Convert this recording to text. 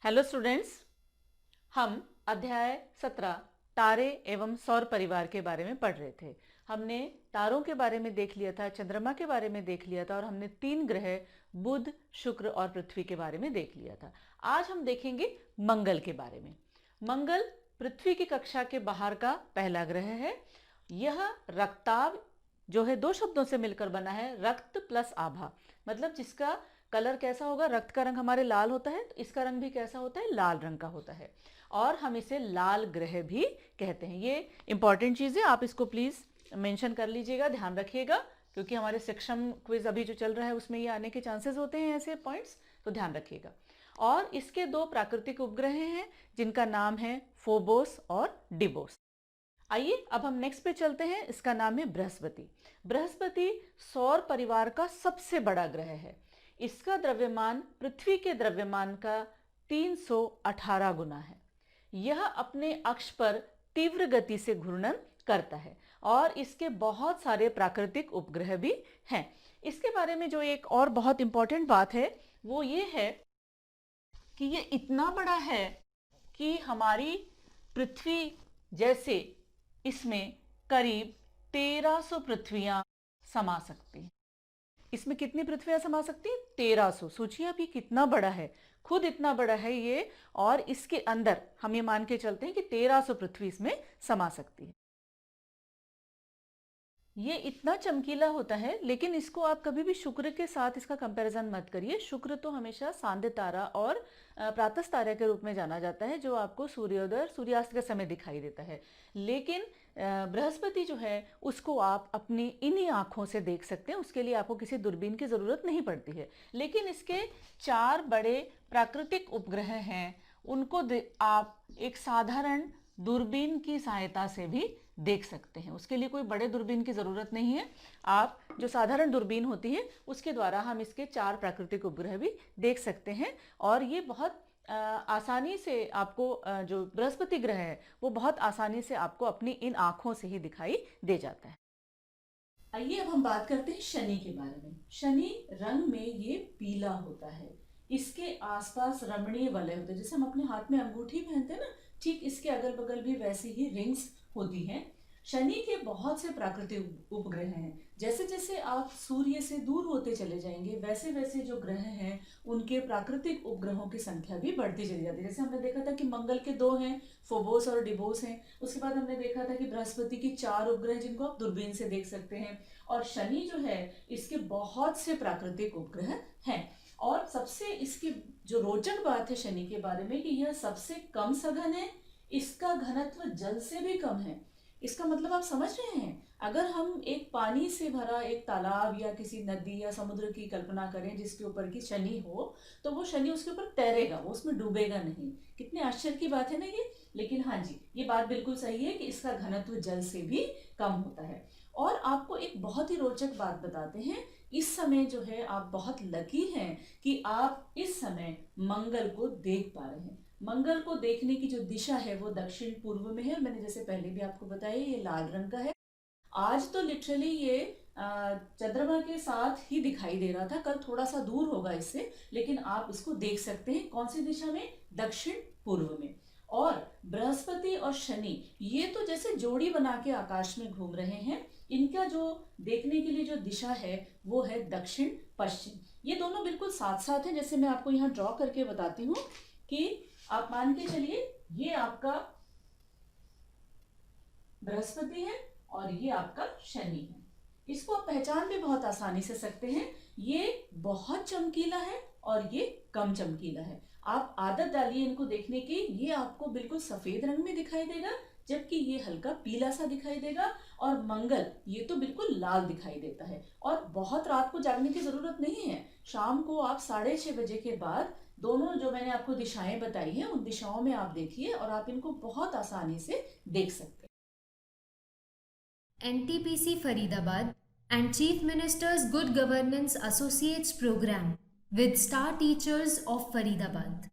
Hello students, हम अध्याय 17 तारे एवं सौर परिवार के बारे में पढ़ रहे थे। हमने तारों के बारे में देख लिया था, चंद्रमा के बारे में देख लिया था और हमने 3 ग्रह बुध, शुक्र और पृथ्वी के बारे में देख लिया था। आज हम देखेंगे मंगल के बारे में। मंगल पृथ्वी की कक्षा के बाहर का पहला ग्रह है। यह रक्ताभ जो है 2 शब्दों से मिलकर बना है, रक्त प्लस आभा, मतलब जिसका कलर कैसा होगा, रक्त का रंग हमारे लाल होता है तो इसका रंग भी कैसा होता है, लाल रंग का होता है और हम इसे लाल ग्रह भी कहते हैं। ये इंपॉर्टेंट चीज़ है, आप इसको प्लीज़ मेंशन कर लीजिएगा, ध्यान रखिएगा, क्योंकि हमारे सक्षम क्विज अभी जो चल रहा है उसमें ये आने के चांसेस होते हैं ऐसे पॉइंट्स, तो ध्यान रखिएगा। और इसके 2 प्राकृतिक उपग्रह हैं जिनका नाम है फोबोस और डिबोस। आइए अब हम नेक्स्ट पे चलते हैं। इसका नाम है बृहस्पति। बृहस्पति सौर परिवार का सबसे बड़ा ग्रह है। इसका द्रव्यमान पृथ्वी के द्रव्यमान का 318 गुना है। यह अपने अक्ष पर तीव्र गति से घूर्णन करता है और इसके बहुत सारे प्राकृतिक उपग्रह भी हैं। इसके बारे में जो एक और बहुत इंपॉर्टेंट बात है वो ये है कि ये इतना बड़ा है कि हमारी पृथ्वी जैसे इसमें करीब 1300 पृथ्वियां समा सकती हैं। इसमें कितनी पृथ्वियां समा सकती हैं? 1300। सोचिए आप, ये कितना बड़ा है, खुद इतना बड़ा है ये, और इसके अंदर हम ये मान के चलते हैं कि 1300 पृथ्वी इसमें समा सकती है। ये इतना चमकीला होता है, लेकिन इसको आप कभी भी शुक्र के साथ इसका कंपैरिजन मत करिए। शुक्र तो हमेशा सांध्य तारा और प्रातः तारा के रूप में जाना जाता है, जो आपको सूर्योदय सूर्यास्त के समय दिखाई देता है। लेकिन बृहस्पति जो है उसको आप अपनी इन्हीं आंखों से देख सकते हैं, उसके लिए आपको किसी दूरबीन की ज़रूरत नहीं पड़ती है। लेकिन इसके 4 बड़े प्राकृतिक उपग्रह हैं, उनको आप एक साधारण दूरबीन की सहायता से भी देख सकते हैं। उसके लिए कोई बड़े दूरबीन की ज़रूरत नहीं है। आप जो साधारण दूरबीन होती है उसके द्वारा हम इसके 4 प्राकृतिक उपग्रह भी देख सकते हैं और ये बहुत आसानी से आपको जो बृहस्पति ग्रह है वो बहुत आसानी से आपको अपनी इन आँखों से ही दिखाई दे जाता है। आइए अब हम बात करते हैं शनि के बारे में। शनि रंग में ये पीला होता है। इसके आसपास रमणीय वलय होते हैं, जैसे हम अपने हाथ में अंगूठी पहनते हैं ना, ठीक इसके अगल बगल भी वैसी ही रिंग्स होती हैं। शनि के बहुत से प्राकृतिक उपग्रह हैं। जैसे जैसे आप सूर्य से दूर होते चले जाएंगे वैसे वैसे जो ग्रह हैं उनके प्राकृतिक उपग्रहों की संख्या भी बढ़ती चली जाती है। जैसे हमने देखा था कि मंगल के 2 हैं, फोबोस और डिबोस हैं। उसके बाद हमने देखा था कि बृहस्पति की 4 उपग्रह जिनको आप दूरबीन से देख सकते हैं। और शनि जो है इसके बहुत से प्राकृतिक उपग्रह हैं। और सबसे इसकी जो रोचक बात है शनि के बारे में कि यह सबसे कम सघन है, इसका घनत्व जल से भी कम है। इसका मतलब आप समझ रहे हैं, अगर हम एक पानी से भरा एक तालाब या किसी नदी या समुद्र की कल्पना करें जिसके ऊपर की शनि हो, तो वो शनि उसके ऊपर तैरेगा, वो उसमें डूबेगा नहीं। कितने आश्चर्य की बात है ना ये। लेकिन हाँ जी, ये बात बिल्कुल सही है कि इसका घनत्व जल से भी कम होता है। और आपको एक बहुत ही रोचक बात बताते हैं, इस समय जो है आप बहुत लकी हैं कि आप इस समय मंगल को देख पा रहे हैं। मंगल को देखने की जो दिशा है वो दक्षिण पूर्व में है। मैंने जैसे पहले भी आपको बताया ये लाल रंग का है। आज तो लिटरली ये चंद्रमा के साथ ही दिखाई दे रहा था, कल थोड़ा सा दूर होगा इससे, लेकिन आप इसको देख सकते हैं। कौन सी दिशा में? दक्षिण पूर्व में। और बृहस्पति और शनि ये तो जैसे जोड़ी बना के आकाश में घूम रहे हैं। इनका जो देखने के लिए जो दिशा है वो है दक्षिण पश्चिम। ये दोनों बिल्कुल साथ साथ हैं। जैसे मैं आपको यहाँ ड्रॉ करके बताती हूँ कि आप मान के चलिए ये आपका बृहस्पति है और ये आपका शनि है। इसको आप पहचान भी बहुत आसानी से सकते हैं। ये बहुत चमकीला है और ये कम चमकीला है। आप आदत डालिए इनको देखने की। ये आपको बिल्कुल सफेद रंग में दिखाई देगा, जबकि ये हल्का पीला सा दिखाई देगा। और मंगल ये तो बिल्कुल लाल दिखाई देता है। और बहुत रात को जागने की जरूरत नहीं है। शाम को आप 6:30 बजे के बाद दोनों जो मैंने आपको दिशाएं बताई हैं उन दिशाओं में आप देखिए और आप इनको बहुत आसानी से देख सकते हैं। NTPC Faridabad and Chief Minister's Good Governance Associates Program with Star Teachers of Faridabad.